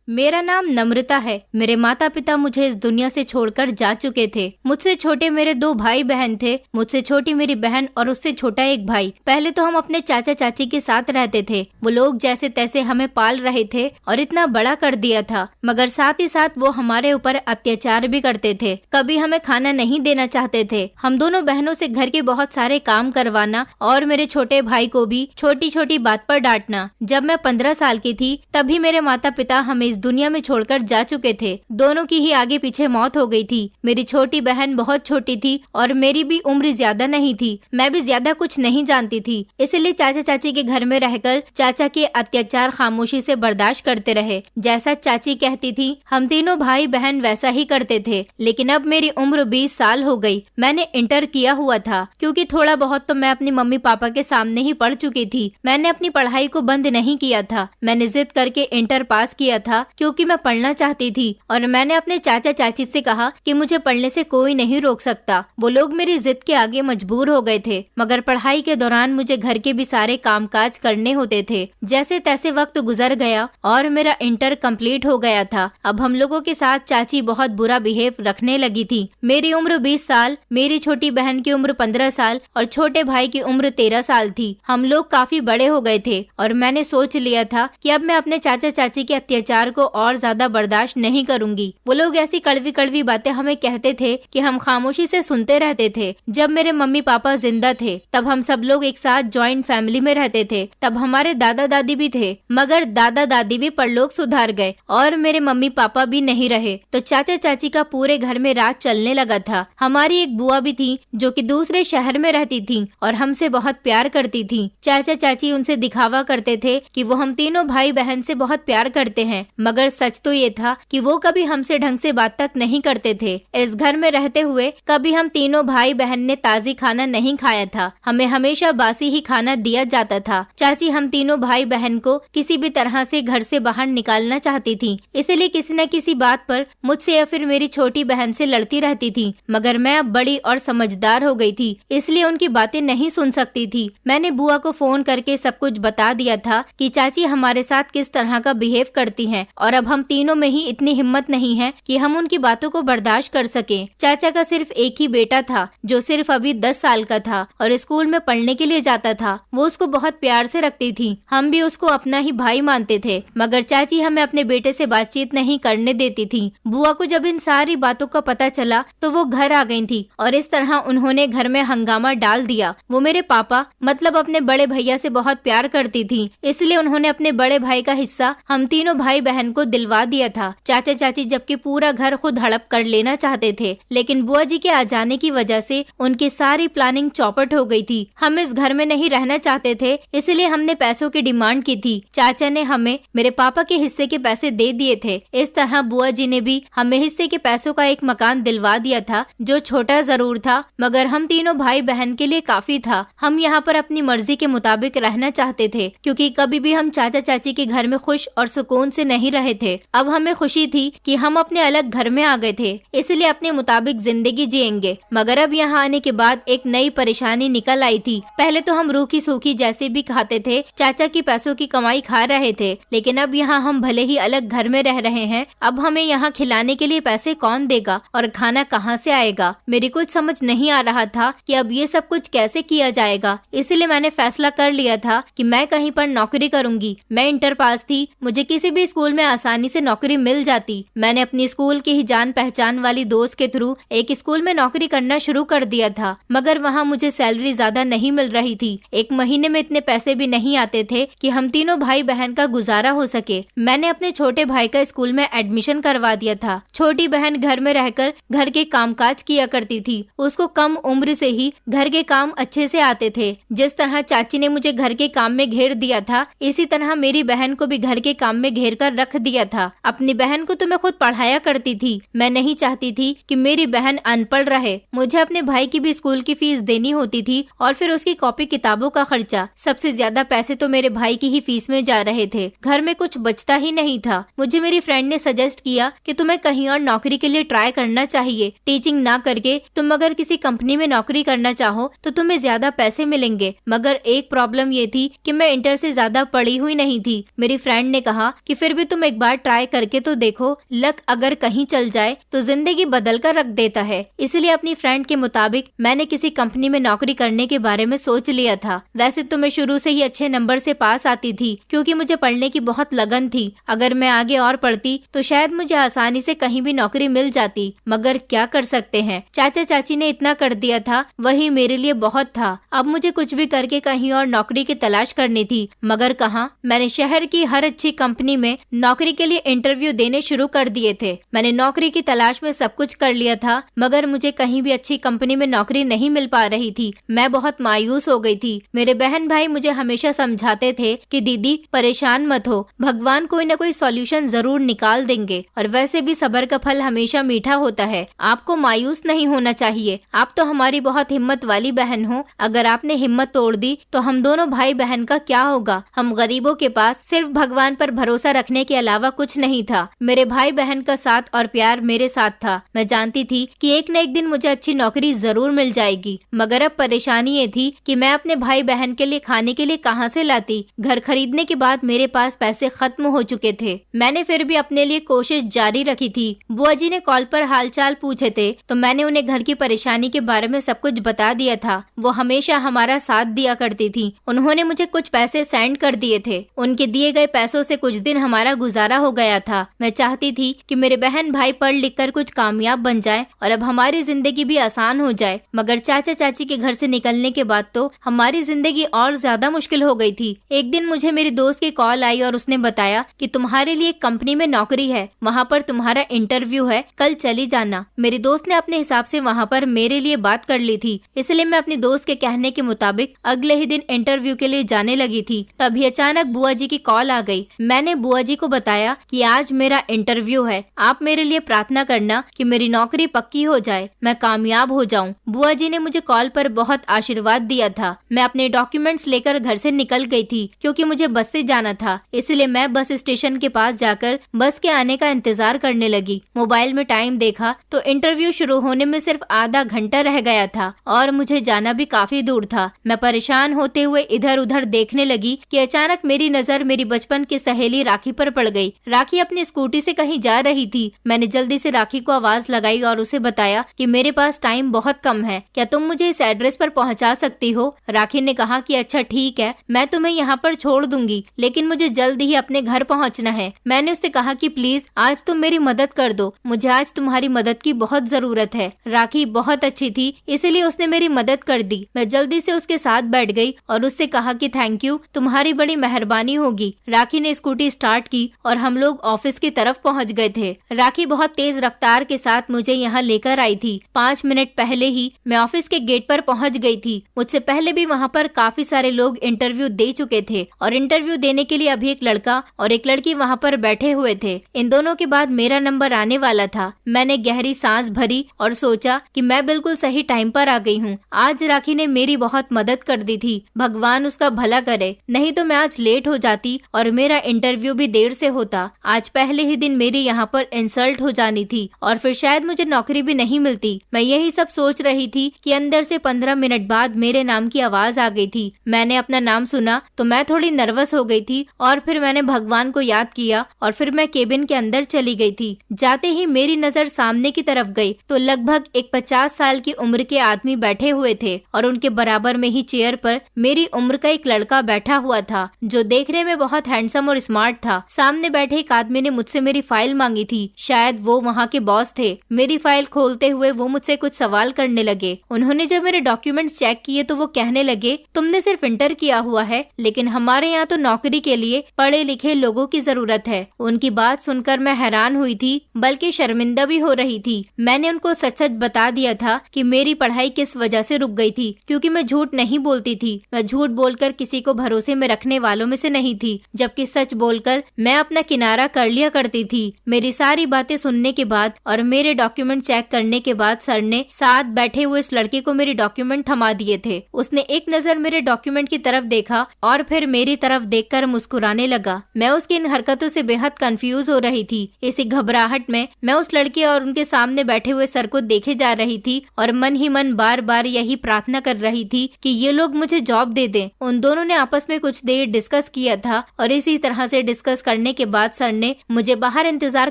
मेरा नाम नम्रता है। मेरे माता पिता मुझे इस दुनिया से छोड़कर जा चुके थे। मुझसे छोटे मेरे 2 भाई बहन थे। मुझसे छोटी मेरी बहन और उससे छोटा एक भाई। पहले तो हम अपने चाचा चाची के साथ रहते थे। वो लोग जैसे तैसे हमें पाल रहे थे और इतना बड़ा कर दिया था, मगर साथ ही साथ वो हमारे ऊपर अत्याचार भी करते थे। कभी हमें खाना नहीं देना चाहते थे। हम दोनों बहनों से घर के बहुत सारे काम करवाना और मेरे छोटे भाई को भी छोटी छोटी बात पर डांटना। जब मैं 15 साल की थी तभी मेरे माता पिता हमें इस दुनिया में छोड़कर जा चुके थे। दोनों की ही आगे पीछे मौत हो गई थी। मेरी छोटी बहन बहुत छोटी थी और मेरी भी उम्र ज्यादा नहीं थी। मैं भी ज्यादा कुछ नहीं जानती थी, इसलिए चाचा चाची के घर में रहकर चाचा के अत्याचार खामोशी से बर्दाश्त करते रहे। जैसा चाची कहती थी हम तीनों भाई बहन वैसा ही करते थे। लेकिन अब मेरी उम्र 20 साल हो गई। मैंने इंटर किया हुआ था, क्योंकि थोड़ा बहुत तो मैं अपनी मम्मी पापा के सामने ही पढ़ चुकी थी। मैंने अपनी पढ़ाई को बंद नहीं किया था। मैंने जिद करके इंटर पास किया था, क्योंकि मैं पढ़ना चाहती थी और मैंने अपने चाचा चाची से कहा कि मुझे पढ़ने से कोई नहीं रोक सकता। वो लोग मेरी जिद के आगे मजबूर हो गए थे, मगर पढ़ाई के दौरान मुझे घर के भी सारे कामकाज करने होते थे। जैसे तैसे वक्त गुजर गया और मेरा इंटर कंप्लीट हो गया था। अब हम लोगों के साथ चाची बहुत बुरा बिहेव रखने लगी थी। मेरी उम्र 20 साल, मेरी छोटी बहन की उम्र 15 साल और छोटे भाई की उम्र 13 साल थी। हम लोग काफी बड़े हो गए थे और मैंने सोच लिया था कि अब मैं अपने चाचा चाची के अत्याचार को और ज्यादा बर्दाश्त नहीं करूंगी। वो लोग ऐसी कड़वी कड़वी बातें हमें कहते थे कि हम खामोशी से सुनते रहते थे। जब मेरे मम्मी पापा जिंदा थे तब हम सब लोग एक साथ जॉइंट फैमिली में रहते थे। तब हमारे दादा दादी भी थे, मगर दादा दादी भी परलोक सुधार गए और मेरे मम्मी पापा भी नहीं रहे। तो चाचा चाची का पूरे घर में राज चलने लगा था। हमारी एक बुआ भी थी जो कि दूसरे शहर में रहती थी और हमसे बहुत प्यार करती थी। चाचा चाची उनसे दिखावा करते थे कि वो हम तीनों भाई बहन से बहुत प्यार करते हैं, मगर सच तो ये था कि वो कभी हमसे ढंग से बात तक नहीं करते थे। इस घर में रहते हुए कभी हम तीनों भाई बहन ने ताजी खाना नहीं खाया था। हमें हमेशा बासी ही खाना दिया जाता था। चाची हम तीनों भाई बहन को किसी भी तरह से घर से बाहर निकालना चाहती थी, इसलिए किसी न किसी बात पर मुझसे या फिर मेरी छोटी बहन से लड़ती रहती थी। मगर मैं अब बड़ी और समझदार हो गई थी, इसलिए उनकी बातें नहीं सुन सकती थी। मैंने बुआ को फोन करके सब कुछ बता दिया था कि चाची हमारे साथ किस तरह का बिहेव करती हैं और अब हम तीनों में ही इतनी हिम्मत नहीं है कि हम उनकी बातों को बर्दाश्त कर सके। चाचा का सिर्फ एक ही बेटा था जो सिर्फ अभी 10 साल का था और स्कूल में पढ़ने के लिए जाता था। वो उसको बहुत प्यार से रखती थी। हम भी उसको अपना ही भाई मानते थे, मगर चाची हमें अपने बेटे से बातचीत नहीं करने देती थी। बुआ को जब इन सारी बातों का पता चला तो वो घर आ गई थी और इस तरह उन्होंने घर में हंगामा डाल दिया। वो मेरे पापा मतलब अपने बड़े भैया से बहुत प्यार करती थी, इसलिए उन्होंने अपने बड़े भाई का हिस्सा हम तीनों भाई बहन को दिलवा दिया था। चाचा चाची जबकि पूरा घर खुद हड़प कर लेना चाहते थे, लेकिन बुआ जी के आ जाने की वजह से उनकी सारी प्लानिंग चौपट हो गई थी। हम इस घर में नहीं रहना चाहते थे, इसलिए हमने पैसों की डिमांड की थी। चाचा ने हमें मेरे पापा के हिस्से के पैसे दे दिए थे। इस तरह बुआ जी ने भी हमें हिस्से के पैसों का एक मकान दिलवा दिया था, जो छोटा जरूर था मगर हम तीनों भाई बहन के लिए काफी था। हम यहाँ पर अपनी मर्जी के मुताबिक रहना चाहते थे, क्योंकि कभी भी हम चाचा चाची के घर में खुश और सुकून से नहीं रहे थे। अब हमें खुशी थी कि हम अपने अलग घर में आ गए थे, इसलिए अपने मुताबिक जिंदगी जिएंगे। मगर अब यहाँ आने के बाद एक नई परेशानी निकल आई थी। पहले तो हम रूखी सूखी जैसे भी खाते थे, चाचा की पैसों की कमाई खा रहे थे, लेकिन अब यहाँ हम भले ही अलग घर में रह रहे हैं, अब हमें यहाँ खिलाने के लिए पैसे कौन देगा और खाना कहाँ से आएगा। मेरी कुछ समझ नहीं आ रहा था कि अब ये सब कुछ कैसे किया जाएगा। इसलिए मैंने फैसला कर लिया था कि मैं कहीं पर नौकरी करूंगी। मैं इंटर पास थी, मुझे किसी भी स्कूल में आसानी से नौकरी मिल जाती। मैंने अपनी स्कूल की ही जान पहचान वाली दोस्त के थ्रू एक स्कूल में नौकरी करना शुरू कर दिया था, मगर वहाँ मुझे सैलरी ज्यादा नहीं मिल रही थी। एक महीने में इतने पैसे भी नहीं आते थे कि हम तीनों भाई बहन का गुजारा हो सके। मैंने अपने छोटे भाई का स्कूल में एडमिशन करवा दिया था। छोटी बहन घर में रहकर घर के कामकाज किया करती थी। उसको कम उम्र से ही घर के काम अच्छे से आते थे। जिस तरह चाची ने मुझे घर के काम में घेर दिया था, इसी तरह मेरी बहन को भी घर के काम में घेर कर रख दिया था। अपनी बहन को तो मैं खुद पढ़ाया करती थी। मैं नहीं चाहती थी कि मेरी बहन अनपढ़ रहे। मुझे अपने भाई की भी स्कूल की फीस देनी होती थी और फिर उसकी कॉपी किताबों का खर्चा। सबसे ज्यादा पैसे तो मेरे भाई की ही फीस में जा रहे थे। घर में कुछ बचता ही नहीं था। मुझे मेरी फ्रेंड ने सजेस्ट किया कि तुम्हें कहीं और नौकरी के लिए ट्राई करना चाहिए। टीचिंग ना करके तुम अगर किसी कंपनी में नौकरी करना चाहो तो तुम्हें ज्यादा पैसे मिलेंगे। मगर एक प्रॉब्लम ये थी कि मैं इंटर से ज्यादा पढ़ी हुई नहीं थी। मेरी फ्रेंड ने कहा कि फिर भी तुम तुम एक बार ट्राई करके तो देखो, लक अगर कहीं चल जाए तो जिंदगी बदल कर रख देता है। इसलिए अपनी फ्रेंड के मुताबिक मैंने किसी कंपनी में नौकरी करने के बारे में सोच लिया था। वैसे तो मैं शुरू से ही अच्छे नंबर से पास आती थी, क्योंकि मुझे पढ़ने की बहुत लगन थी। अगर मैं आगे और पढ़ती तो शायद मुझे आसानी से कहीं भी नौकरी मिल जाती, मगर क्या कर सकते हैं, चाचा चाची ने इतना कर दिया था, वही मेरे लिए बहुत था। अब मुझे कुछ भी करके कहीं और नौकरी की तलाश करनी थी, मगर कहाँ। मैंने शहर की हर अच्छी कंपनी में नौकरी के लिए इंटरव्यू देने शुरू कर दिए थे। मैंने नौकरी की तलाश में सब कुछ कर लिया था, मगर मुझे कहीं भी अच्छी कंपनी में नौकरी नहीं मिल पा रही थी। मैं बहुत मायूस हो गई थी। मेरे बहन भाई मुझे हमेशा समझाते थे कि दीदी परेशान मत हो, भगवान कोई न कोई सॉल्यूशन जरूर निकाल देंगे, और वैसे भी सब्र का फल हमेशा मीठा होता है। आपको मायूस नहीं होना चाहिए। आप तो हमारी बहुत हिम्मत वाली बहन हो। अगर आपने हिम्मत तोड़ दी तो हम दोनों भाई बहन का क्या होगा। हम गरीबों के पास सिर्फ भगवान पर भरोसा रखने के अलावा कुछ नहीं था। मेरे भाई बहन का साथ और प्यार मेरे साथ था। मैं जानती थी कि एक न एक दिन मुझे अच्छी नौकरी जरूर मिल जाएगी, मगर अब परेशानी ये थी कि मैं अपने भाई बहन के लिए खाने के लिए कहाँ से लाती। घर खरीदने के बाद मेरे पास पैसे खत्म हो चुके थे। मैंने फिर भी अपने लिए कोशिश जारी रखी थी। बुआ जी ने कॉल पर हालचाल पूछे थे तो मैंने उन्हें घर की परेशानी के बारे में सब कुछ बता दिया था। वो हमेशा हमारा साथ दिया करती थी। उन्होंने मुझे कुछ पैसे सेंड कर दिए थे। उनके दिए गए पैसों से कुछ दिन हमारा गुजारा हो गया था। मैं चाहती थी कि मेरे बहन भाई पढ़ लिख कर कुछ कामयाब बन जाए और अब हमारी जिंदगी भी आसान हो जाए, मगर चाचा चाची के घर से निकलने के बाद तो हमारी जिंदगी और ज्यादा मुश्किल हो गई थी। एक दिन मुझे मेरी दोस्त की कॉल आई और उसने बताया कि तुम्हारे लिए एक कंपनी में नौकरी है, वहाँ पर तुम्हारा इंटरव्यू है, कल चली जाना। मेरी दोस्त ने अपने हिसाब से वहाँ पर मेरे लिए बात कर ली थी, इसलिए मैं अपनी दोस्त के कहने के मुताबिक अगले ही दिन इंटरव्यू के लिए जाने लगी थी। तभी अचानक बुआ जी की कॉल आ गई। मैंने बुआ जी को बताया कि आज मेरा इंटरव्यू है, आप मेरे लिए प्रार्थना करना कि मेरी नौकरी पक्की हो जाए, मैं कामयाब हो जाऊं। बुआ जी ने मुझे कॉल पर बहुत आशीर्वाद दिया था। मैं अपने डॉक्यूमेंट्स लेकर घर से निकल गई थी, क्योंकि मुझे बस से जाना था। इसलिए मैं बस स्टेशन के पास जाकर बस के आने का इंतजार करने लगी। मोबाइल में टाइम देखा तो इंटरव्यू शुरू होने में सिर्फ आधा घंटा रह गया था और मुझे जाना भी काफी दूर था। मैं परेशान होते हुए इधर उधर देखने लगी कि अचानक मेरी नजर मेरी बचपन की सहेली राखी पर पड़ गई। राखी अपनी स्कूटी से कहीं जा रही थी। मैंने जल्दी से राखी को आवाज लगाई और उसे बताया कि मेरे पास टाइम बहुत कम है, क्या तुम मुझे इस एड्रेस पर पहुंचा सकती हो। राखी ने कहा कि अच्छा ठीक है, मैं तुम्हें यहाँ पर छोड़ दूंगी, लेकिन मुझे जल्द ही अपने घर पहुँचना है। मैंने उससे कहा कि प्लीज आज तुम मेरी मदद कर दो, मुझे आज तुम्हारी मदद की बहुत जरूरत है। राखी बहुत अच्छी थी, इसलिए उसने मेरी मदद कर दी। मैं जल्दी से उसके साथ बैठ गई और उससे कहा कि थैंक यू, तुम्हारी बड़ी मेहरबानी होगी। राखी ने स्कूटी स्टार्ट की और हम लोग ऑफिस की तरफ पहुंच गए थे। राखी बहुत तेज रफ्तार के साथ मुझे यहाँ लेकर आई थी। 5 मिनट पहले ही मैं ऑफिस के गेट पर पहुंच गई थी। मुझसे पहले भी वहाँ पर काफी सारे लोग इंटरव्यू दे चुके थे और इंटरव्यू देने के लिए अभी एक लड़का और एक लड़की वहाँ पर बैठे हुए थे। इन दोनों के बाद मेरा नंबर आने वाला था। मैंने गहरी सांस भरी और सोचा कि मैं बिल्कुल सही टाइम पर आ गई हूँ। आज राखी ने मेरी बहुत मदद कर दी थी, भगवान उसका भला करे, नहीं तो मैं आज लेट हो जाती और मेरा इंटरव्यू भी देर से होता। आज पहले ही दिन मेरी यहाँ पर इंसल्ट हो जानी थी और फिर शायद मुझे नौकरी भी नहीं मिलती। मैं यही सब सोच रही थी कि अंदर से 15 मिनट बाद मेरे नाम की आवाज आ गई थी। मैंने अपना नाम सुना तो मैं थोड़ी नर्वस हो गई थी और फिर मैंने भगवान को याद किया और फिर मैं केबिन के अंदर चली गई थी। जाते ही मेरी नजर सामने की तरफ गई तो लगभग एक 50 साल की उम्र के आदमी बैठे हुए थे और उनके बराबर में ही चेयर पर मेरी उम्र का एक लड़का बैठा हुआ था, जो देखने में बहुत हैंडसम और स्मार्ट था। सामने बैठे एक आदमी ने मुझसे मेरी फाइल मांगी थी, शायद वो वहाँ के बॉस थे। मेरी फाइल खोलते हुए वो मुझसे कुछ सवाल करने लगे। उन्होंने जब मेरे डॉक्यूमेंट्स चेक किए तो वो कहने लगे, तुमने सिर्फ इंटर किया हुआ है, लेकिन हमारे यहाँ तो नौकरी के लिए पढ़े लिखे लोगों की जरूरत है। उनकी बात सुनकर मैं हैरान हुई थी, बल्कि शर्मिंदा भी हो रही थी। मैंने उनको सच सच बता दिया था कि मेरी पढ़ाई किस वजह से रुक गई थी, क्योंकि मैं झूठ नहीं बोलती थी। मैं झूठ बोलकर किसी को भरोसे में रखने वालों में से नहीं थी, जबकि सच बोलकर मैं अपना किनारा कर लिया करती थी। मेरी सारी बातें सुनने के बाद और मेरे डॉक्यूमेंट चेक करने के बाद सर ने साथ बैठे हुए इस लड़के को मेरे डॉक्यूमेंट थमा दिए थे। उसने एक नजर मेरे डॉक्यूमेंट की तरफ देखा और फिर मेरी तरफ देखकर मुस्कुराने लगा। मैं उसकी इन हरकतों से बेहद कंफ्यूज हो रही थी। इसी घबराहट में मैं उस लड़के और उनके सामने बैठे हुए सर को देखे जा रही थी और मन ही मन बार बार यही प्रार्थना कर रही थी कि ये लोग मुझे जॉब दे दें। उन दोनों ने आपस में कुछ देर डिस्कस किया था और इसी तरह से डिस्कस करने करने के बाद सर ने मुझे बाहर इंतजार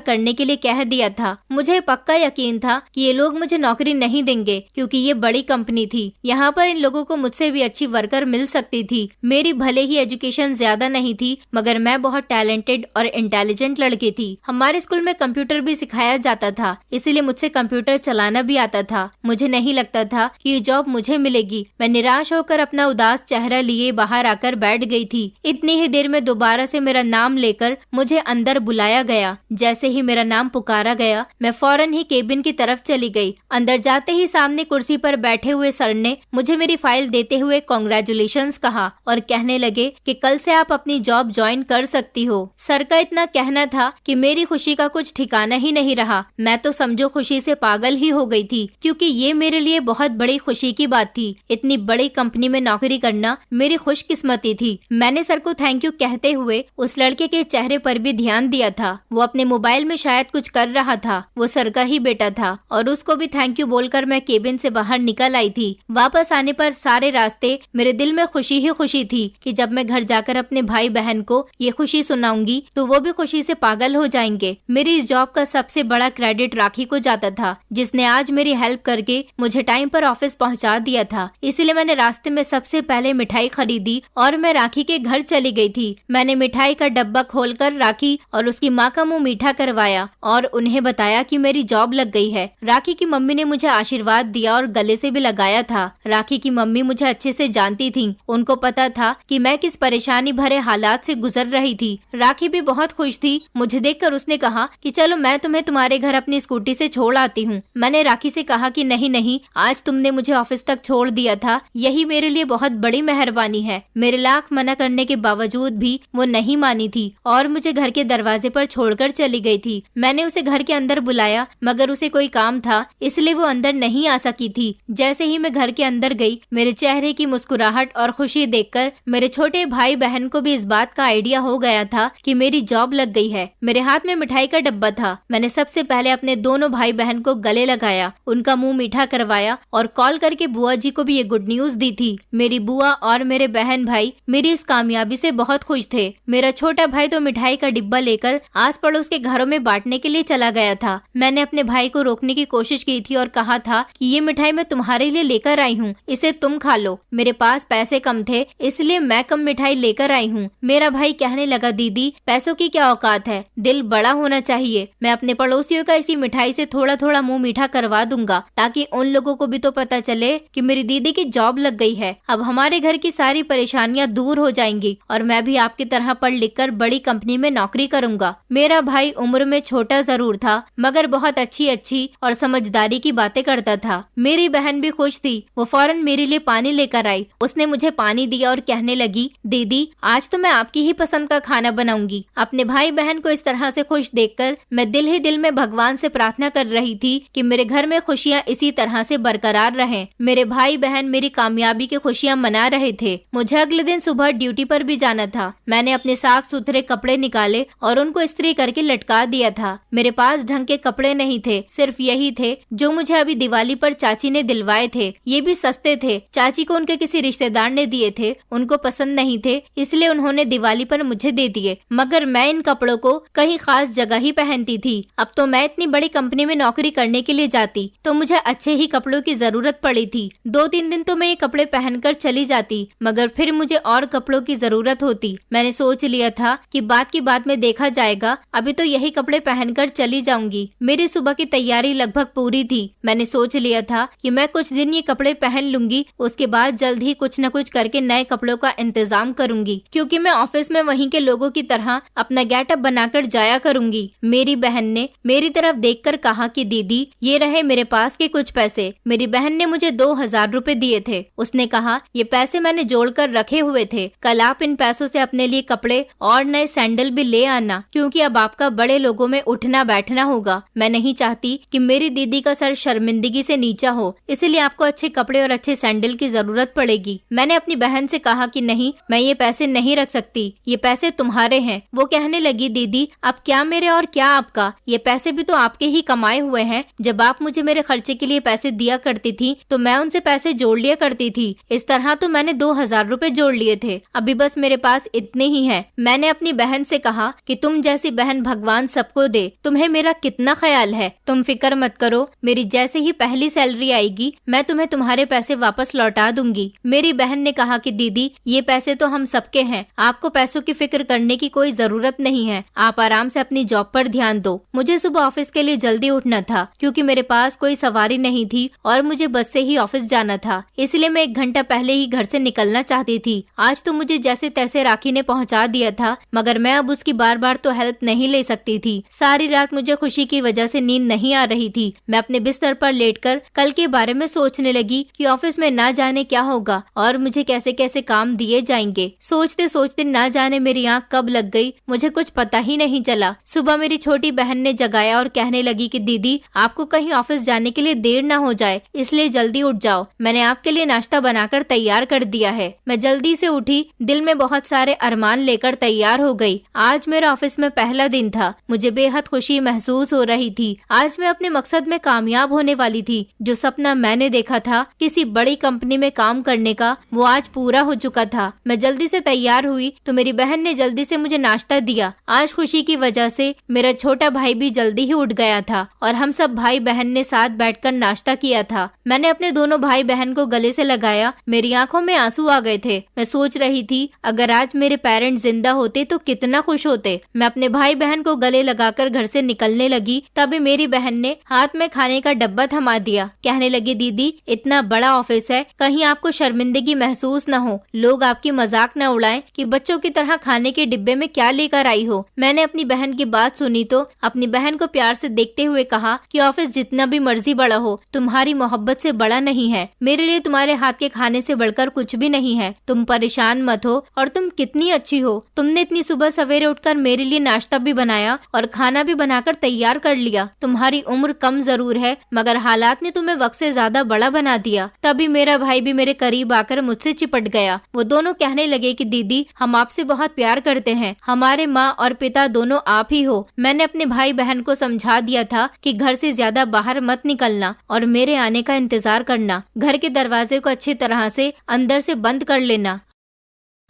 करने के लिए कह दिया था। मुझे पक्का यकीन था कि ये लोग मुझे नौकरी नहीं देंगे, क्योंकि ये बड़ी कंपनी थी। यहाँ पर इन लोगों को मुझसे भी अच्छी वर्कर मिल सकती थी। मेरी भले ही एजुकेशन ज्यादा नहीं थी, मगर मैं बहुत टैलेंटेड और इंटेलिजेंट लड़की थी। हमारे स्कूल में कंप्यूटर भी सिखाया जाता था, इसीलिए मुझसे कंप्यूटर चलाना भी आता था। मुझे नहीं लगता था कि ये जॉब मुझे मिलेगी। मैं निराश होकर अपना उदास चेहरा लिए बाहर आकर बैठ गई थी। इतनी ही देर में दोबारा से मेरा नाम लेकर मुझे अंदर बुलाया गया। जैसे ही मेरा नाम पुकारा गया, मैं फौरन ही केबिन की तरफ चली गई। अंदर जाते ही सामने कुर्सी पर बैठे हुए सर ने मुझे मेरी फाइल देते हुए कांग्रेचुलेशंस कहा और कहने लगे कि कल से आप अपनी जॉब ज्वाइन कर सकती हो। सर का इतना कहना था कि मेरी खुशी का कुछ ठिकाना ही नहीं रहा। मैं तो समझो खुशी से पागल ही हो गई थी, क्योंकि ये मेरे लिए बहुत बड़ी खुशी की बात थी। इतनी बड़ी कंपनी में नौकरी करना मेरी खुशकिस्मती थी। मैंने सर को थैंक यू कहते हुए उस लड़के के चेहरे पर भी ध्यान दिया था। वो अपने मोबाइल में शायद कुछ कर रहा था। वो सर का ही बेटा था और उसको भी थैंक यू बोलकर मैं केबिन से बाहर निकल आई थी। वापस आने पर सारे रास्ते मेरे दिल में खुशी ही खुशी थी कि जब मैं घर जाकर अपने भाई बहन को ये खुशी सुनाऊंगी तो वो भी खुशी से पागल हो जाएंगे। मेरी इस जॉब का सबसे बड़ा क्रेडिट राखी को जाता था, जिसने आज मेरी हेल्प करके मुझे टाइम पर ऑफिस पहुंचा दिया था। इसलिए मैंने रास्ते में सबसे पहले मिठाई खरीदी और मैं राखी के घर चली गई थी। मैंने मिठाई का डब्बा खोलकर राखी और उसकी माँ का मुंह मीठा करवाया और उन्हें बताया कि मेरी जॉब लग गई है। राखी की मम्मी ने मुझे आशीर्वाद दिया और गले से भी लगाया था। राखी की मम्मी मुझे अच्छे से जानती थी। उनको पता था कि मैं किस परेशानी भरे हालात से गुजर रही थी। राखी भी बहुत खुश थी। मुझे देखकर उसने कहा कि चलो मैं तुम्हें तुम्हारे घर अपनी स्कूटी से छोड़ आती हूँ। मैंने राखी से कहा कि नहीं नहीं, आज तुमने मुझे ऑफिस तक छोड़ दिया था, यही मेरे लिए बहुत बड़ी मेहरबानी है। मेरे लाख मना करने के बावजूद भी वो नहीं मानी थी और मुझे घर के दरवाजे पर छोड़कर चली गई थी। मैंने उसे घर के अंदर बुलाया, मगर उसे कोई काम था, इसलिए वो अंदर नहीं आ सकी थी। जैसे ही मैं घर के अंदर गई, मेरे चेहरे की मुस्कुराहट और खुशी देखकर मेरे छोटे भाई बहन को भी इस बात का आइडिया हो गया था कि मेरी जॉब लग गई है। मेरे हाथ में मिठाई का डब्बा था। मैंने सबसे पहले अपने दोनों भाई बहन को गले लगाया, उनका मुंह मीठा करवाया और कॉल करके बुआ जी को भी ये गुड न्यूज दी थी। मेरी बुआ और मेरे बहन भाई मेरी इस कामयाबी से बहुत खुश थे। मेरा छोटा भाई तो मिठाई का डिब्बा लेकर आस पड़ोस के घरों में बांटने के लिए चला गया था। मैंने अपने भाई को रोकने की कोशिश की थी और कहा था कि ये मिठाई मैं तुम्हारे लिए लेकर आई हूँ, इसे तुम खा लो। मेरे पास पैसे कम थे, इसलिए मैं कम मिठाई लेकर आई हूँ। मेरा भाई कहने लगा, दीदी पैसों की क्या औकात है, दिल बड़ा होना चाहिए। मैं अपने पड़ोसियों का इसी मिठाई से थोड़ा थोड़ा मुंह मीठा करवा दूंगा, ताकि उन लोगों को भी तो पता चले कि मेरी दीदी की जॉब लग गई है। अब हमारे घर की सारी परेशानियां दूर हो जाएंगी और मैं भी आपकी तरह पढ़ लिख कर बड़ी कंपनी में नौकरी करूंगा। मेरा भाई उम्र में छोटा जरूर था, मगर बहुत अच्छी अच्छी और समझदारी की बातें करता था। मेरी बहन भी खुश थी। वो फौरन मेरे लिए पानी लेकर आई। उसने मुझे पानी दिया और कहने लगी, दीदी आज तो मैं आपकी ही पसंद का खाना बनाऊंगी। अपने भाई बहन को इस तरह से खुश देखकर मैं दिल ही दिल में भगवान से प्रार्थना कर रही थी कि मेरे घर में खुशियां इसी तरह से बरकरार रहें। मेरे भाई बहन मेरी कामयाबी की खुशियां मना रहे थे। मुझे अगले दिन सुबह ड्यूटी पर भी जाना था। मैंने अपने साफ सुथरे कपड़े निकाले और उनको इस्त्री करके लटका दिया था। मेरे पास ढंग के कपड़े नहीं थे, सिर्फ यही थे जो मुझे अभी दिवाली पर चाची ने दिलवाए थे। ये भी सस्ते थे, चाची को उनके किसी रिश्तेदार ने दिए थे, उनको पसंद नहीं थे, इसलिए उन्होंने दिवाली पर मुझे दे दिए। मगर मैं इन कपड़ों को कहीं खास जगह ही पहनती थी। अब तो मैं इतनी बड़ी कंपनी में नौकरी करने के लिए जाती तो मुझे अच्छे ही कपड़ों की जरूरत पड़ी थी। 2-3 दिन तो मैं ये कपड़े पहनकर चली जाती, मगर फिर मुझे और कपड़ों की जरूरत होती। मैंने सोच लिया था कि बात की बात में देखा जाएगा, अभी तो यही कपड़े पहनकर चली जाऊंगी। मेरी सुबह की तैयारी लगभग पूरी थी। मैंने सोच लिया था कि मैं कुछ दिन ये कपड़े पहन लूंगी, उसके बाद जल्द ही कुछ न कुछ करके नए कपड़ों का इंतजाम करूंगी, क्योंकि मैं ऑफिस में वहीं के लोगों की तरह अपना गेटअप बनाकर जाया करूंगी। मेरी बहन ने मेरी तरफ देखकर कहा कि दीदी ये रहे मेरे पास के कुछ पैसे। मेरी बहन ने मुझे 2000 रुपए दिए थे। उसने कहा, ये पैसे मैंने जोड़कर रखे हुए थे, कल आप इन पैसों से अपने लिए कपड़े और नए सैंडल भी ले आना, क्योंकि अब आपका बड़े लोगों में उठना बैठना होगा। मैं नहीं चाहती कि मेरी दीदी का सर शर्मिंदगी से नीचा हो, इसलिए आपको अच्छे कपड़े और अच्छे सैंडल की जरूरत पड़ेगी। मैंने अपनी बहन से कहा कि नहीं, मैं ये पैसे नहीं रख सकती, ये पैसे तुम्हारे हैं। वो कहने लगी, दीदी अब क्या मेरे और क्या आपका, ये पैसे भी तो आपके ही कमाए हुए हैं। जब आप मुझे मेरे खर्चे के लिए पैसे दिया करती थी तो मैं उनसे पैसे जोड़ लिया करती थी। इस तरह तो मैंने 2000 रुपए जोड़ लिए थे, अभी बस मेरे पास इतने ही हैं। मैंने अपनी बहन बहन से कहा कि तुम जैसी बहन भगवान सबको दे, तुम्हें मेरा कितना ख्याल है, तुम फिक्र मत करो, मेरी जैसे ही पहली सैलरी आएगी मैं तुम्हें तुम्हारे पैसे वापस लौटा दूंगी। मेरी बहन ने कहा कि दीदी ये पैसे तो हम सबके हैं, आपको पैसों की फिक्र करने की कोई जरूरत नहीं है, आप आराम से अपनी जॉब पर ध्यान दो। मुझे सुबह ऑफिस के लिए जल्दी उठना था क्योंकि मेरे पास कोई सवारी नहीं थी और मुझे बस से ही ऑफिस जाना था, इसलिए मैं 1 घंटा पहले ही घर से निकलना चाहती थी। आज तो मुझे जैसे तैसे राखी ने पहुंचा दिया था, मगर मैं अब उसकी बार बार तो हेल्प नहीं ले सकती थी। सारी रात मुझे खुशी की वजह से नींद नहीं आ रही थी। मैं अपने बिस्तर पर लेटकर कल के बारे में सोचने लगी कि ऑफिस में ना जाने क्या होगा और मुझे कैसे कैसे काम दिए जाएंगे। सोचते सोचते ना जाने मेरी आंख कब लग गई मुझे कुछ पता ही नहीं चला। सुबह मेरी छोटी बहन ने जगाया और कहने लगी कि दीदी आपको कहीं ऑफिस जाने के लिए देर ना हो जाए, इसलिए जल्दी उठ जाओ, मैंने आपके लिए नाश्ता बनाकर तैयार कर दिया है। मैं जल्दी से उठी, दिल में बहुत सारे अरमान लेकर तैयार हो गई। आज मेरा ऑफिस में पहला दिन था, मुझे बेहद खुशी महसूस हो रही थी। आज मैं अपने मकसद में कामयाब होने वाली थी। जो सपना मैंने देखा था किसी बड़ी कंपनी में काम करने का, वो आज पूरा हो चुका था। मैं जल्दी से तैयार हुई तो मेरी बहन ने जल्दी से मुझे नाश्ता दिया। आज खुशी की वजह से मेरा छोटा भाई भी जल्दी ही उठ गया था और हम सब भाई बहन ने साथ बैठकर नाश्ता किया था। मैंने अपने दोनों भाई बहन को गले से लगाया, मेरी आंखों में आंसू आ गए थे। मैं सोच रही थी अगर आज मेरे पेरेंट्स जिंदा होते तो कितना खुश होते। मैं अपने भाई बहन को गले लगाकर घर से निकलने लगी, तभी मेरी बहन ने हाथ में खाने का डब्बा थमा दिया। कहने लगी दीदी इतना बड़ा ऑफिस है, कहीं आपको शर्मिंदगी महसूस न हो, लोग आपकी मजाक न उड़ाएं कि बच्चों की तरह खाने के डिब्बे में क्या लेकर आई हो। मैंने अपनी बहन की बात सुनी तो अपनी बहन को प्यार से देखते हुए कहा कि ऑफिस जितना भी मर्जी बड़ा हो, तुम्हारी मोहब्बत से बड़ा नहीं है। मेरे लिए तुम्हारे हाथ के खाने से बढ़कर कुछ भी नहीं है। तुम परेशान मत हो और तुम कितनी अच्छी हो। तुमने इतनी सुबह सवेरे उठकर मेरे लिए नाश्ता भी बनाया और खाना भी बनाकर तैयार कर लिया। तुम्हारी उम्र कम जरूर है, मगर हालात ने तुम्हें वक्त से ज्यादा बड़ा बना दिया। तभी मेरा भाई भी मेरे करीब आकर मुझसे चिपट गया। वो दोनों कहने लगे कि दीदी हम आपसे बहुत प्यार करते हैं, हमारे माँ और पिता दोनों आप ही हो। मैंने अपने भाई बहन को समझा दिया था कि घर से ज्यादा बाहर मत निकलना और मेरे आने का इंतजार करना। घर के दरवाजे को अच्छी तरह से अंदर से बंद कर लेना।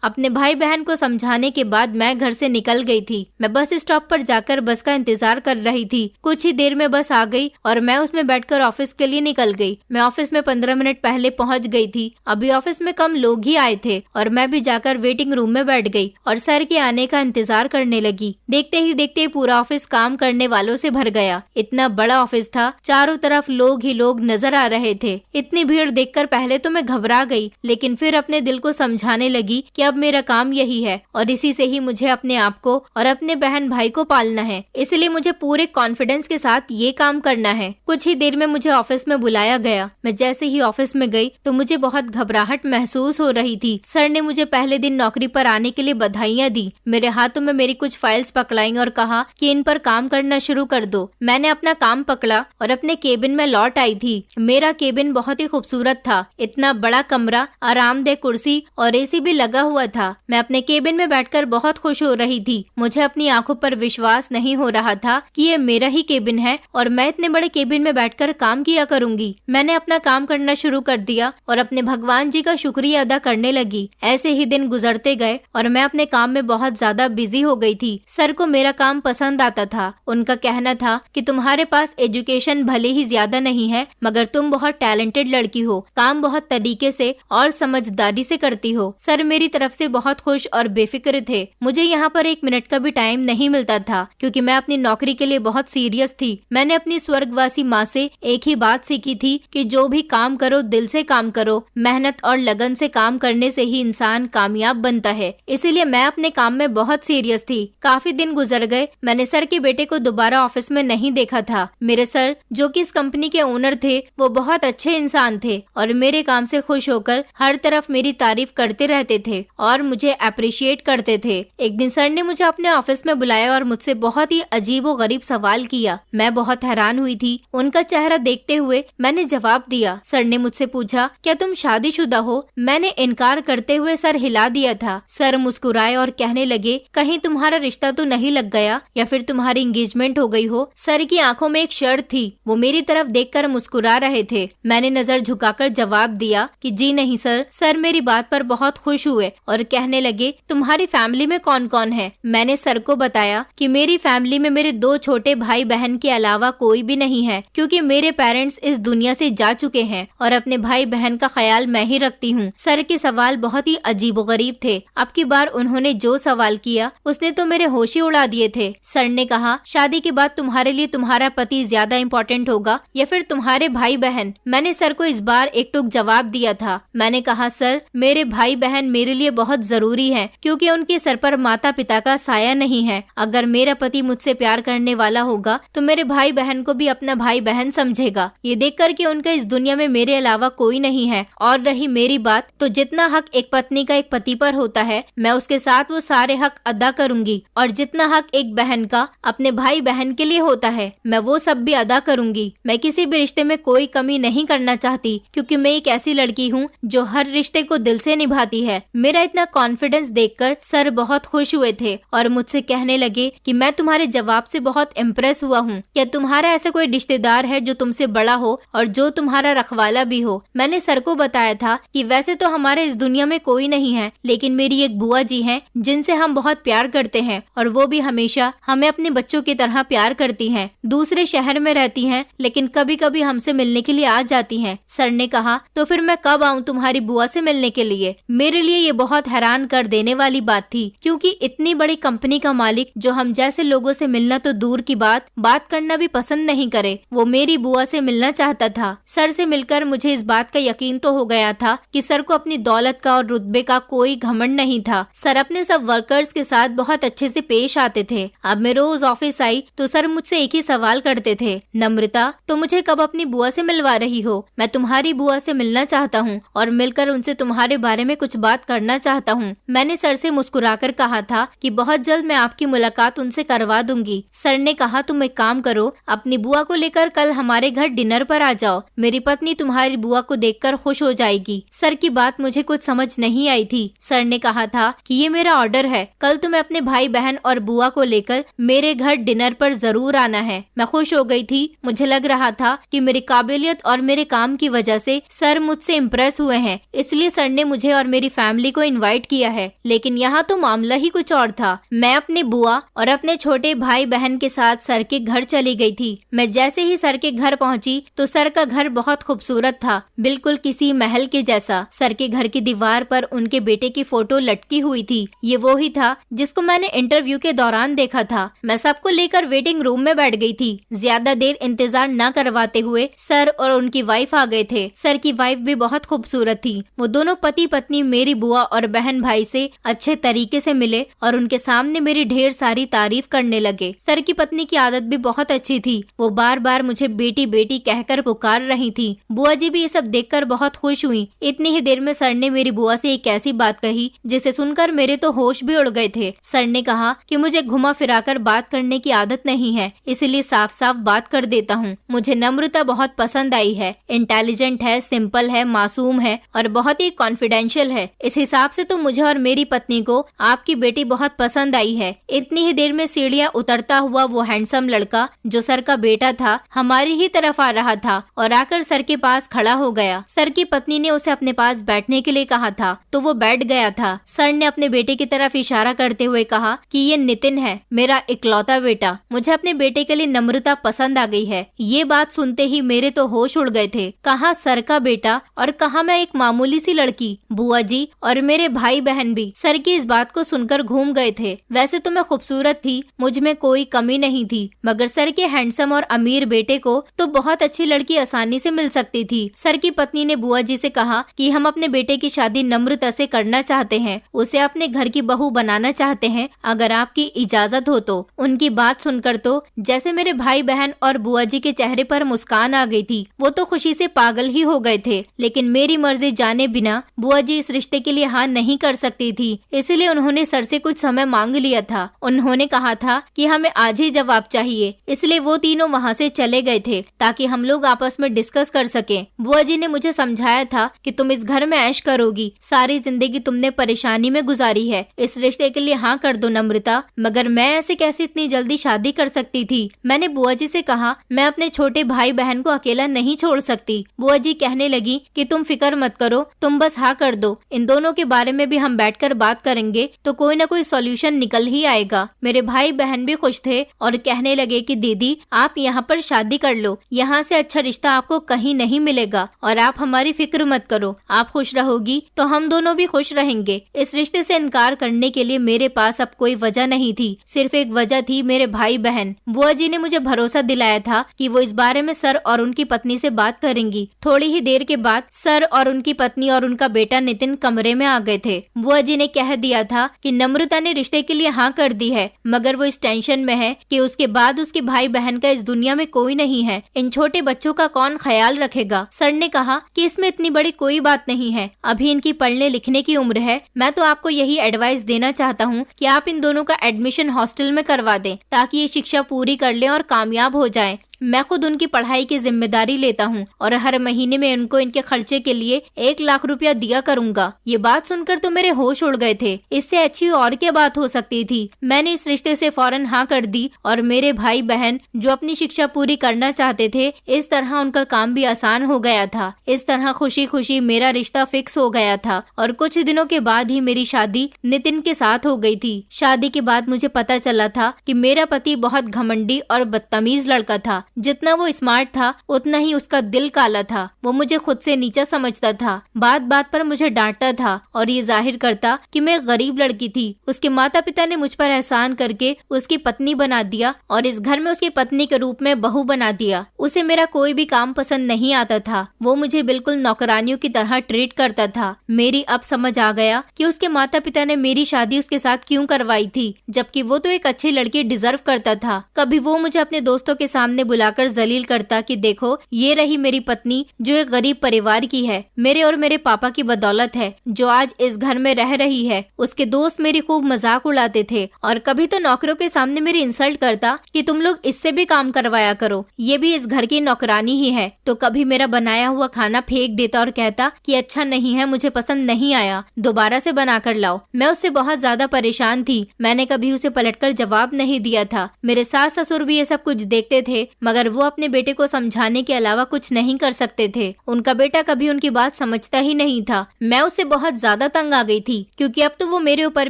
अपने भाई बहन को समझाने के बाद मैं घर से निकल गई थी। मैं बस स्टॉप पर जाकर बस का इंतजार कर रही थी। कुछ ही देर में बस आ गई और मैं उसमें बैठकर ऑफिस के लिए निकल गई। मैं ऑफिस में 15 मिनट पहले पहुंच गई थी। अभी ऑफिस में कम लोग ही आए थे और मैं भी जाकर वेटिंग रूम में बैठ गई और सर के आने का इंतजार करने लगी। देखते ही देखते पूरा ऑफिस काम करने वालों से भर गया। इतना बड़ा ऑफिस था, चारों तरफ लोग ही लोग नजर आ रहे थे। इतनी भीड़ देखकर पहले तो मैं घबरा गई, लेकिन फिर अपने दिल को समझाने लगी कि अब मेरा काम यही है और इसी से ही मुझे अपने आप को और अपने बहन भाई को पालना है, इसलिए मुझे पूरे कॉन्फिडेंस के साथ ये काम करना है। कुछ ही देर में मुझे ऑफिस में बुलाया गया। मैं जैसे ही ऑफिस में गई तो मुझे बहुत घबराहट महसूस हो रही थी। सर ने मुझे पहले दिन नौकरी पर आने के लिए बधाइयाँ दी। मेरे हाथों में मेरी कुछ फाइल्स पकड़ाई और कहा कि इन पर काम करना शुरू कर दो। मैंने अपना काम पकड़ा और अपने केबिन में लौट आई थी। मेरा केबिन बहुत ही खूबसूरत था। इतना बड़ा कमरा, आरामदेह कुर्सी और एसी भी लगा हुआ था। मैं अपने केबिन में बैठकर बहुत खुश हो रही थी। मुझे अपनी आंखों पर विश्वास नहीं हो रहा था कि ये मेरा ही केबिन है और मैं इतने बड़े केबिन में बैठकर काम किया करूंगी। मैंने अपना काम करना शुरू कर दिया और अपने भगवान जी का शुक्रिया अदा करने लगी। ऐसे ही दिन गुजरते गए और मैं अपने काम में बहुत ज्यादा बिजी हो गई थी। सर को मेरा काम पसंद आता था। उनका कहना था कि तुम्हारे पास एजुकेशन भले ही ज्यादा नहीं है, मगर तुम बहुत टैलेंटेड लड़की हो, काम बहुत तरीके से और समझदारी से करती हो। सर मेरी तरफ से बहुत खुश और बेफिक्र थे। मुझे यहाँ पर 1 मिनट का भी टाइम नहीं मिलता था क्योंकि मैं अपनी नौकरी के लिए बहुत सीरियस थी। मैंने अपनी स्वर्गवासी माँ से एक ही बात सीखी थी कि जो भी काम करो दिल से काम करो, मेहनत और लगन से काम करने से ही इंसान कामयाब बनता है। इसीलिए मैं अपने काम में बहुत सीरियस थी। काफी दिन गुजर गए, मैंने सर के बेटे को दोबारा ऑफिस में नहीं देखा था। मेरे सर जो कि इस कंपनी के ओनर थे, वो बहुत अच्छे इंसान थे और मेरे काम से खुश होकर हर तरफ मेरी तारीफ करते रहते थे और मुझे अप्रिशिएट करते थे। एक दिन सर ने मुझे अपने ऑफिस में बुलाया और मुझसे बहुत ही अजीब और गरीब सवाल किया। मैं बहुत हैरान हुई थी। उनका चेहरा देखते हुए मैंने जवाब दिया। सर ने मुझसे पूछा, क्या तुम शादीशुदा हो? मैंने इनकार करते हुए सर हिला दिया था। सर मुस्कुराए और कहने लगे, कहीं तुम्हारा रिश्ता तो नहीं लग गया या फिर तुम्हारी एंगेजमेंट हो गई हो? सर की आंखों में एक शर्त थी, वो मेरी तरफ देखकर मुस्कुरा रहे थे। मैंने नजर झुकाकर जवाब दिया कि जी नहीं सर। सर मेरी बात पर बहुत खुश हुए और कहने लगे, तुम्हारी फैमिली में कौन कौन है? मैंने सर को बताया कि मेरी फैमिली में मेरे 2 छोटे भाई बहन के अलावा कोई भी नहीं है, क्योंकि मेरे पेरेंट्स इस दुनिया से जा चुके हैं और अपने भाई बहन का ख्याल मैं ही रखती हूँ। सर के सवाल बहुत ही अजीबोगरीब थे। अब की बार उन्होंने जो सवाल किया उसने तो मेरे होश ही उड़ा दिए थे। सर ने कहा, शादी के बाद तुम्हारे लिए तुम्हारा पति ज्यादा इम्पोर्टेंट होगा या फिर तुम्हारे भाई बहन? मैंने सर को इस बार एक टूक जवाब दिया था। मैंने कहा, सर मेरे भाई बहन मेरे लिए बहुत जरूरी है, क्योंकि उनके सर पर माता पिता का साया नहीं है। अगर मेरा पति मुझसे प्यार करने वाला होगा तो मेरे भाई बहन को भी अपना भाई बहन समझेगा। ये देखकर कि उनका इस दुनिया में मेरे अलावा कोई नहीं है। और रही मेरी बात, तो जितना हक एक पत्नी का एक पति पर होता है, मैं उसके साथ वो सारे हक अदा करूंगी, और जितना हक एक बहन का अपने भाई बहन के लिए होता है, मैं वो सब भी अदा करूंगी। मैं किसी भी रिश्ते में कोई कमी नहीं करना चाहती, क्योंकि मैं एक ऐसी लड़की हूँ जो हर रिश्ते को दिल से निभाती है। मेरा इतना कॉन्फिडेंस देखकर सर बहुत खुश हुए थे और मुझसे कहने लगे कि मैं तुम्हारे जवाब से बहुत इम्प्रेस हुआ हूँ। क्या तुम्हारा ऐसा कोई रिश्तेदार है जो तुमसे बड़ा हो और जो तुम्हारा रखवाला भी हो? मैंने सर को बताया था कि वैसे तो हमारे इस दुनिया में कोई नहीं है, लेकिन मेरी एक बुआ जी हैं जिनसे हम बहुत प्यार करते हैं, और वो भी हमेशा हमें अपने बच्चों की तरह प्यार करती हैं। दूसरे शहर में रहती हैं, लेकिन कभी कभी हमसे मिलने के लिए आ जाती हैं। सर ने कहा, तो फिर मैं कब आऊँ तुम्हारी बुआ से मिलने के लिए? मेरे लिए ये बहुत हैरान कर देने वाली बात थी, क्योंकि इतनी बड़ी कंपनी का मालिक जो हम जैसे लोगों से मिलना तो दूर की बात करना भी पसंद नहीं करे, वो मेरी बुआ से मिलना चाहता था। सर से मिलकर मुझे इस बात का यकीन तो हो गया था कि सर को अपनी दौलत का और रुतबे का कोई घमंड नहीं था। सर अपने सब वर्कर्स के साथ बहुत अच्छे से पेश आते थे। अब मैं रोज ऑफिस आई तो सर मुझसे एक ही सवाल करते थे, नम्रता तो मुझे कब अपनी बुआ से मिलवा रही हो? मैं तुम्हारी बुआ से मिलना चाहता हूँ और मिलकर उनसे तुम्हारे बारे में कुछ बात करना चाहता हूँ। मैंने सर से मुस्कुराकर कहा था कि बहुत जल्द मैं आपकी मुलाकात उनसे करवा दूंगी। सर ने कहा, तुम एक काम करो, अपनी बुआ को लेकर कल हमारे घर डिनर पर आ जाओ। मेरी पत्नी तुम्हारी बुआ को देखकर खुश हो जाएगी। सर की बात मुझे कुछ समझ नहीं आई थी। सर ने कहा था कि ये मेरा ऑर्डर है, कल तुम्हें अपने भाई बहन और बुआ को लेकर मेरे घर डिनर पर जरूर आना है। मैं खुश हो गई थी। मुझे लग रहा था कि मेरी काबिलियत और मेरे काम की वजह से सर मुझसे इम्प्रेस हुए हैं, इसलिए सर ने मुझे और मेरी फैमिली को इनवाइट किया है। लेकिन यहाँ तो मामला ही कुछ और था। मैं अपनी बुआ और अपने छोटे भाई बहन के साथ सर के घर चली गई थी। मैं जैसे ही सर के घर पहुंची तो सर का घर बहुत खूबसूरत था, बिल्कुल किसी महल के जैसा। सर के घर की दीवार पर उनके बेटे की फोटो लटकी हुई थी। ये वो ही था जिसको मैंने इंटरव्यू के दौरान देखा था। मैं सबको लेकर वेटिंग रूम में बैठ गई थी। ज्यादा देर इंतजार न करवाते हुए सर और उनकी वाइफ आ गए थे। सर की वाइफ भी बहुत खूबसूरत थी। वो दोनों पति पत्नी मेरी बुआ और बहन भाई से अच्छे तरीके से मिले और उनके सामने मेरी ढेर सारी तारीफ करने लगे। सर की पत्नी की आदत भी बहुत अच्छी थी। वो बार बार मुझे बेटी बेटी कहकर पुकार रही थी। बुआ जी भी ये सब देखकर बहुत खुश हुई। इतनी ही देर में सर ने मेरी बुआ से एक ऐसी बात कही जिसे सुनकर मेरे तो होश भी उड़ गए थे। सर ने कहा कि मुझे घुमा फिराकर बात करने की आदत नहीं है, इसलिए साफ साफ बात कर देता हूँ। मुझे नम्रता बहुत पसंद आई है। इंटेलिजेंट है, सिंपल है, मासूम है और बहुत ही कॉन्फिडेंशियल है। इस हिसाब से तो मुझे और मेरी पत्नी को आपकी बेटी बहुत पसंद आई है। इतनी ही देर में सीढ़ियाँ उतरता हुआ वो हैंडसम लड़का जो सर का बेटा था हमारी ही तरफ आ रहा था और आकर सर के पास खड़ा हो गया। सर की पत्नी ने उसे अपने पास बैठने के लिए कहा था तो वो बैठ गया था। सर ने अपने बेटे की तरफ इशारा करते हुए कहा कि ये नितिन है, मेरा इकलौता बेटा। मुझे अपने बेटे के लिए नम्रता पसंद आ गई है। ये बात सुनते ही मेरे तो होश उड़ गए थे। कहाँ सर का बेटा और कहाँ मैं एक मामूली सी लड़की। बुआ जी और मेरे भाई बहन भी सर की इस बात को सुनकर घूम गए थे। वैसे तो मैं खूबसूरत थी, मुझ में कोई कमी नहीं थी, मगर सर के हैंडसम और अमीर बेटे को तो बहुत अच्छी लड़की आसानी से मिल सकती थी। सर की पत्नी ने बुआ जी से कहा कि हम अपने बेटे की शादी नम्रता से करना चाहते हैं, उसे अपने घर की बहू बनाना चाहते हैं, अगर आपकी इजाजत हो तो। उनकी बात सुनकर तो जैसे मेरे भाई बहन और बुआ जी के चेहरे पर मुस्कान आ गई थी। वो तो खुशी से पागल ही हो गए थे। लेकिन मेरी मर्जी जाने बिना बुआ जी इस रिश्ते के लिए हाँ नहीं कर सकती थी, इसलिए उन्होंने सर से कुछ समय मांग लिया था। उन्होंने कहा था कि हमें आज ही जवाब चाहिए, इसलिए वो तीनों वहाँ से चले गए थे ताकि हम लोग आपस में डिस्कस कर सकें। बुआ जी ने मुझे समझाया था कि तुम इस घर में ऐश करोगी, सारी जिंदगी तुमने परेशानी में गुजारी है, इस रिश्ते के लिए हाँ कर दो नम्रता। मगर मैं ऐसे कैसे इतनी जल्दी शादी कर सकती थी। मैंने बुआ जी से कहा मैं अपने छोटे भाई बहन को अकेला नहीं छोड़ सकती। बुआ जी कहने लगी कि तुम फिक्र मत करो, तुम बस हाँ कर दो। इन दोनों के बारे में भी हम बैठकर बात करेंगे तो कोई ना कोई सॉल्यूशन निकल ही आएगा। मेरे भाई बहन भी खुश थे और कहने लगे कि दीदी आप यहाँ पर शादी कर लो, यहाँ से अच्छा रिश्ता आपको कहीं नहीं मिलेगा और आप हमारी फिक्र मत करो, आप खुश रहोगी तो हम दोनों भी खुश रहेंगे। इस रिश्ते से इनकार करने के लिए मेरे पास अब कोई वजह नहीं थी, सिर्फ एक वजह थी मेरे भाई बहन। बुआ जी ने मुझे भरोसा दिलाया था कि वो इस बारे में सर और उनकी पत्नी से बात करेंगी। थोड़ी ही देर के बाद सर और उनकी पत्नी और उनका बेटा नितिन कमरे में आ गए थे। बुआ जी ने कह दिया था कि नम्रता ने रिश्ते के लिए हाँ कर दी है, मगर वो इस टेंशन में है कि उसके बाद उसके भाई बहन का इस दुनिया में कोई नहीं है, इन छोटे बच्चों का कौन ख्याल रखेगा। सर ने कहा कि इसमें इतनी बड़ी कोई बात नहीं है, अभी इनकी पढ़ने लिखने की उम्र है। मैं तो आपको यही एडवाइस देना चाहता हूँ कि आप इन दोनों का एडमिशन हॉस्टल में करवा दें ताकि ये शिक्षा पूरी कर लें और कामयाब हो जाएं। मैं खुद उनकी पढ़ाई की जिम्मेदारी लेता हूँ और हर महीने में उनको इनके खर्चे के लिए 1 लाख रुपया दिया करूँगा। ये बात सुनकर तो मेरे होश उड़ गए थे, इससे अच्छी और क्या बात हो सकती थी। मैंने इस रिश्ते से फौरन हाँ कर दी और मेरे भाई बहन जो अपनी शिक्षा पूरी करना चाहते थे, इस तरह उनका काम भी आसान हो गया था। इस तरह खुशी खुशी मेरा रिश्ता फिक्स हो गया था और कुछ दिनों के बाद ही मेरी शादी नितिन के साथ हो गई थी। शादी के बाद मुझे पता चला था कि मेरा पति बहुत घमंडी और बदतमीज लड़का था। जितना वो स्मार्ट था उतना ही उसका दिल काला था। वो मुझे खुद से नीचा समझता था, बात बात पर मुझे डांटता था और ये जाहिर करता कि मैं गरीब लड़की थी। उसके माता पिता ने मुझ पर एहसान करके उसकी पत्नी बना दिया और इस घर में उसकी पत्नी के रूप में बहू बना दिया। उसे मेरा कोई भी काम पसंद नहीं आता था, वो मुझे बिल्कुल नौकरानियों की तरह ट्रीट करता था। मेरी अब समझ आ गया कि उसके माता पिता ने मेरी शादी उसके साथ क्यों करवाई थी, जबकि वो तो एक अच्छी लड़की डिजर्व करता था। कभी वो मुझे अपने दोस्तों के सामने बुलाकर जलील करता कि देखो ये रही मेरी पत्नी जो एक गरीब परिवार की है, मेरे और मेरे पापा की बदौलत है जो आज इस घर में रह रही है। उसके दोस्त मेरी खूब मजाक उड़ाते थे और कभी तो नौकरों के सामने मेरी इंसल्ट करता कि तुम लोग इससे भी काम करवाया करो, ये भी इस घर की नौकरानी ही है। तो कभी मेरा बनाया हुआ खाना फेंक देता और कहता कि अच्छा नहीं है, मुझे पसंद नहीं आया, दोबारा से बना कर लाओ। मैं उससे बहुत ज्यादा परेशान थी, मैंने कभी उसे पलटकर जवाब नहीं दिया था। मेरे सास ससुर भी ये सब कुछ देखते थे, मगर वो अपने बेटे को समझाने के अलावा कुछ नहीं कर सकते थे। उनका बेटा कभी उनकी बात समझता ही नहीं था। मैं उससे बहुत ज्यादा तंग आ गई थी क्योंकि अब तो वो मेरे ऊपर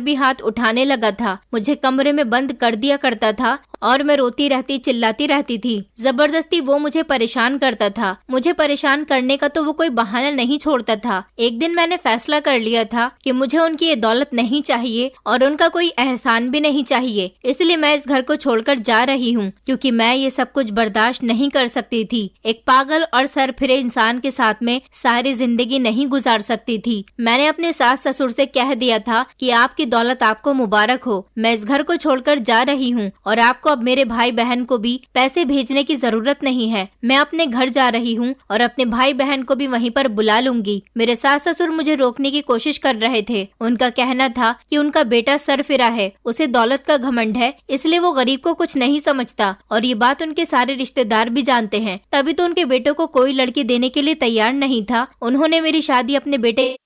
भी हाथ उठाने लगा था, मुझे कमरे में बंद कर दिया करता था और मैं रोती रहती चिल्लाती रहती थी। जबरदस्ती वो मुझे परेशान करता था। मुझे परेशान करने का तो वो कोई बहाना नहीं छोड़ता था। एक दिन मैंने फैसला कर लिया था कि मुझे उनकी ये दौलत नहीं चाहिए और उनका कोई एहसान भी नहीं चाहिए, इसलिए मैं इस घर को छोड़कर जा रही हूँ क्योंकि मैं ये सब कुछ बर्दाश्त नहीं कर सकती थी। एक पागल और सर फिरे इंसान के साथ में सारी जिंदगी नहीं गुजार सकती थी। मैंने अपने सास ससुर से कह दिया था कि आपकी दौलत आपको मुबारक हो, मैं इस घर को छोड़कर जा रही हूँ और आपको अब मेरे भाई बहन को भी पैसे भेजने की जरूरत नहीं है। मैं अपने घर जा रही हूँ और अपने भाई बहन को भी वहीं पर बुला लूंगी। मेरे सास ससुर मुझे रोकने की कोशिश कर रहे थे। उनका कहना था कि उनका बेटा सरफिरा है, उसे दौलत का घमंड है, इसलिए वो गरीब को कुछ नहीं समझता और ये बात उनके सारे रिश्तेदार भी जानते हैं। तभी तो उनके बेटों को कोई लड़की देने के लिए तैयार नहीं था। उन्होंने मेरी शादी अपने बेटे